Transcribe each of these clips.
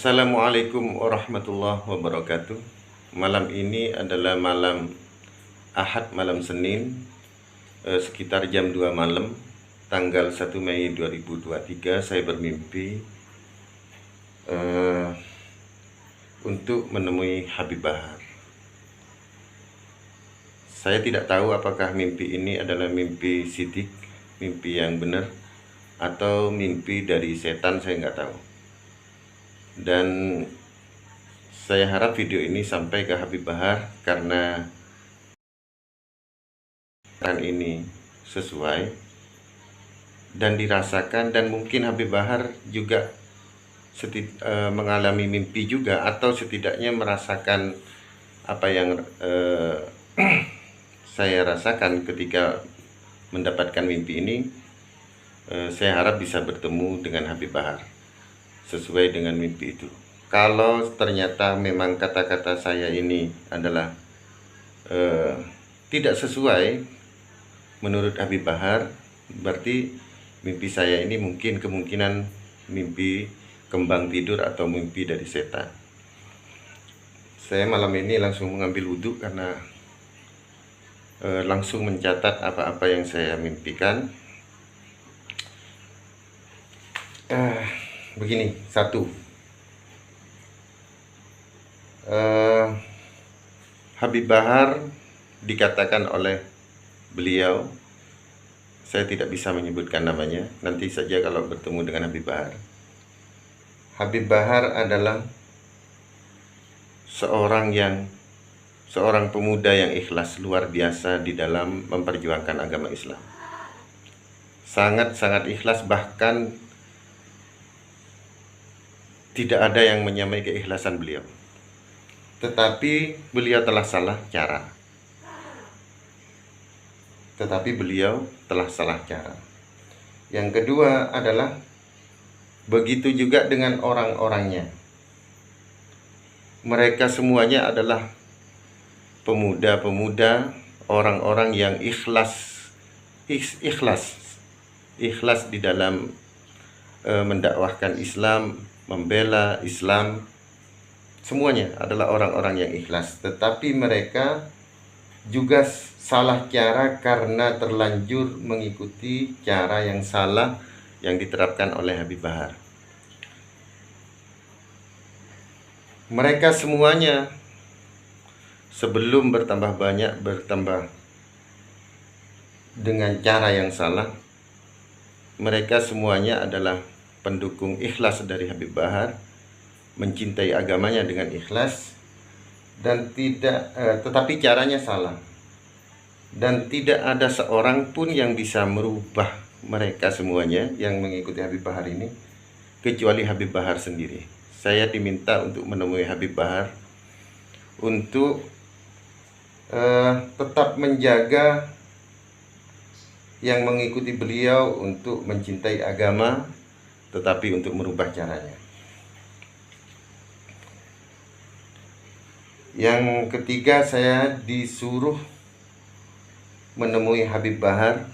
Assalamualaikum warahmatullahi wabarakatuh. Malam ini adalah malam Ahad, malam Senin, sekitar jam 2 malam, tanggal 1 Mei 2023. Saya bermimpi untuk menemui Habib Bahar. Saya tidak tahu apakah mimpi ini adalah mimpi sidik, mimpi yang benar, atau mimpi dari setan, saya nggak tahu. Dan saya harap video ini sampai ke Habib Bahar karena ini sesuai dan dirasakan, dan mungkin Habib Bahar juga mengalami mimpi juga, atau setidaknya merasakan apa yang saya rasakan ketika mendapatkan mimpi ini. Saya harap bisa bertemu dengan Habib Bahar sesuai dengan mimpi itu. Kalau ternyata memang kata-kata saya ini adalah tidak sesuai menurut Habib Bahar, berarti mimpi saya ini kemungkinan mimpi kembang tidur atau mimpi dari setan. Saya malam ini langsung mengambil wudhu karena langsung mencatat apa-apa yang saya mimpikan. Begini, satu, Habib Bahar dikatakan oleh beliau, saya tidak bisa menyebutkan namanya, nanti saja kalau bertemu dengan Habib Bahar. Habib Bahar adalah seorang pemuda yang ikhlas luar biasa di dalam memperjuangkan agama Islam. Sangat-sangat ikhlas, bahkan tidak ada yang menyamai keikhlasan beliau. Tetapi beliau telah salah cara. Yang kedua adalah begitu juga dengan orang-orangnya. Mereka semuanya adalah pemuda-pemuda, orang-orang yang ikhlas di dalam mendakwahkan Islam, membela Islam. Semuanya adalah orang-orang yang ikhlas, tetapi mereka juga salah cara karena terlanjur mengikuti cara yang salah yang diterapkan oleh Habib Bahar. Mereka semuanya sebelum bertambah dengan cara yang salah. Mereka semuanya adalah pendukung ikhlas dari Habib Bahar, mencintai agamanya dengan ikhlas, dan tetapi caranya salah, dan tidak ada seorang pun yang bisa merubah mereka semuanya yang mengikuti Habib Bahar ini kecuali Habib Bahar sendiri. Saya diminta untuk menemui Habib Bahar untuk tetap menjaga yang mengikuti beliau untuk mencintai agama, tetapi untuk merubah caranya. Yang ketiga, saya disuruh menemui Habib Bahar,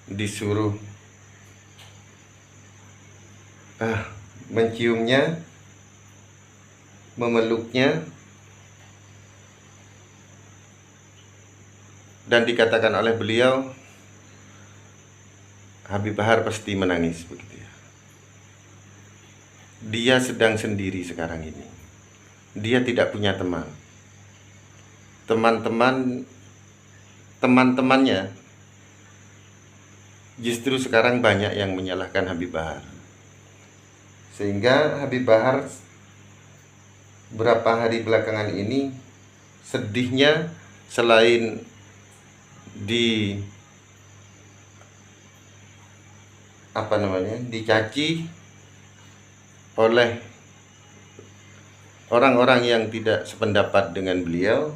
disuruh menciumnya, memeluknya, dan dikatakan oleh beliau, Habib Bahar pasti menangis begitu ya. Dia sedang sendiri sekarang ini. Dia tidak punya teman. Teman-temannya justru sekarang banyak yang menyalahkan Habib Bahar. Sehingga Habib Bahar berapa hari belakangan ini sedihnya, selain dicaci oleh orang-orang yang tidak sependapat dengan beliau,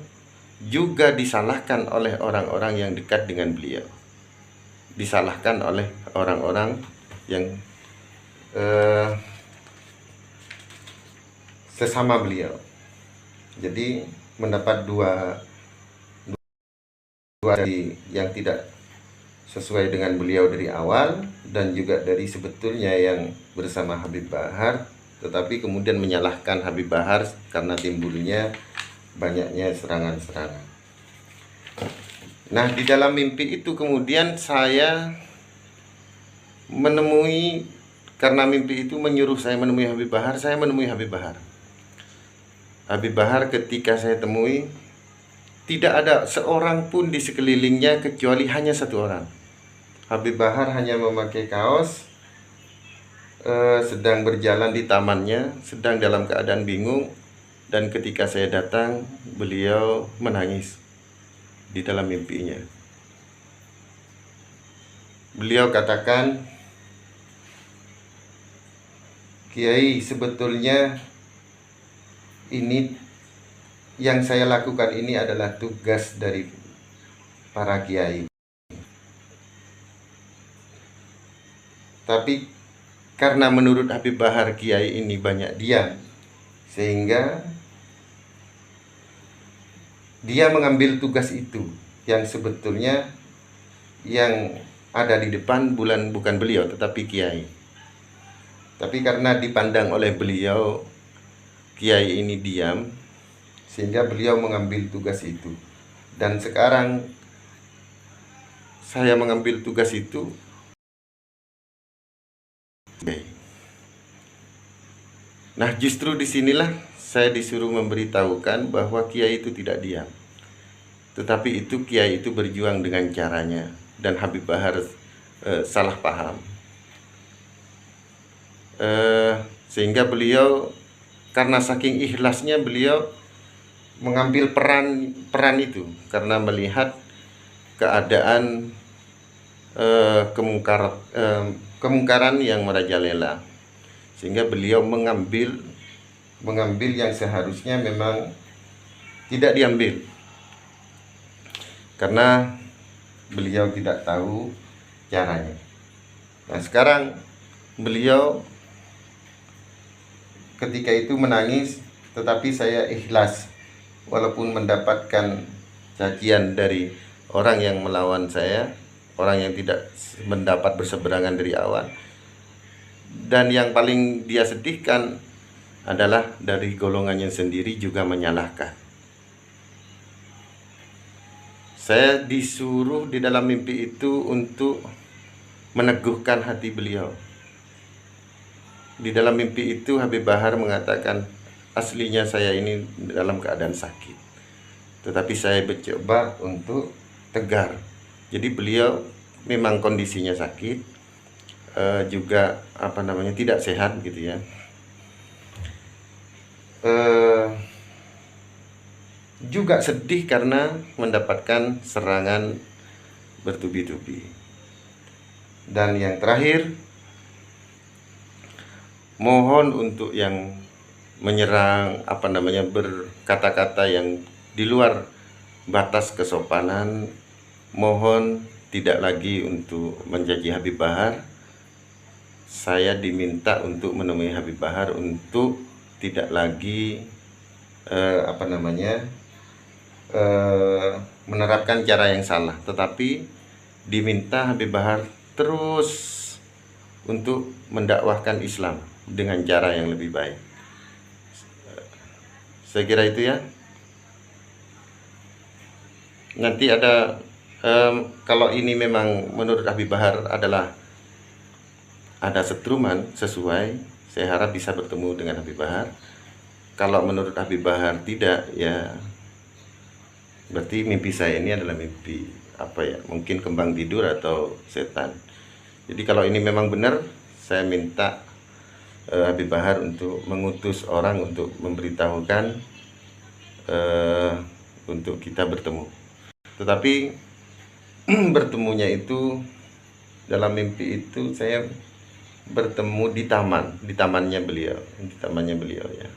juga disalahkan oleh orang-orang yang dekat dengan beliau, disalahkan oleh orang-orang yang sesama beliau. Jadi mendapat dua yang tidak sesuai dengan beliau dari awal dan juga dari sebetulnya yang bersama Habib Bahar, tetapi kemudian menyalahkan Habib Bahar karena timbulnya banyaknya serangan-serangan. Nah, di dalam mimpi itu kemudian saya menemui, karena mimpi itu menyuruh saya menemui Habib Bahar, saya menemui Habib Bahar. Habib Bahar ketika saya temui, tidak ada seorang pun di sekelilingnya kecuali hanya satu orang. Habib Bahar hanya memakai kaos, sedang berjalan di tamannya, sedang dalam keadaan bingung. Dan ketika saya datang, beliau menangis di dalam mimpinya. Beliau katakan, "Kiai, sebetulnya ini yang saya lakukan ini adalah tugas dari para kiai. Tapi karena menurut Habib Bahar kiai ini banyak diam, sehingga dia mengambil tugas itu yang sebetulnya yang ada di depan bukan beliau tetapi kiai. Tapi karena dipandang oleh beliau kiai ini diam, sehingga beliau mengambil tugas itu. Dan sekarang saya mengambil tugas itu. Nah, justru disinilah saya disuruh memberitahukan bahwa kiai itu tidak diam, tetapi itu kiai itu berjuang dengan caranya, dan Habib Bahar salah paham. Sehingga beliau, karena saking ikhlasnya, beliau mengambil peran itu karena melihat keadaan kemungkaran yang merajalela, sehingga beliau mengambil yang seharusnya memang tidak diambil karena beliau tidak tahu caranya. Nah, sekarang beliau ketika itu menangis, tetapi saya ikhlas walaupun mendapatkan cacian dari orang yang melawan saya, orang yang tidak mendapat berseberangan dari awal. Dan yang paling dia sedihkan adalah dari golongannya sendiri juga menyalahkan. Saya disuruh di dalam mimpi itu untuk meneguhkan hati beliau. Di dalam mimpi itu Habib Bahar mengatakan, aslinya saya ini dalam keadaan sakit, tetapi saya mencoba untuk tegar. Jadi beliau memang kondisinya sakit, juga tidak sehat gitu ya. Juga sedih karena mendapatkan serangan bertubi-tubi. Dan yang terakhir, mohon untuk yang menyerang berkata-kata yang di luar batas kesopanan, mohon tidak lagi untuk mencaci Habib Bahar. Saya diminta untuk menemui Habib Bahar untuk tidak lagi menerapkan cara yang salah, tetapi diminta Habib Bahar terus untuk mendakwahkan Islam dengan cara yang lebih baik. Saya kira itu ya. Nanti ada kalau ini memang menurut Habib Bahar adalah ada setruman sesuai, saya harap bisa bertemu dengan Habib Bahar. Kalau menurut Habib Bahar tidak, ya berarti mimpi saya ini adalah mimpi mungkin kembang tidur atau setan. Jadi kalau ini memang benar, saya minta Habib Bahar untuk mengutus orang untuk memberitahukan untuk kita bertemu. Tetapi bertemunya itu dalam mimpi itu saya bertemu di tamannya beliau ya.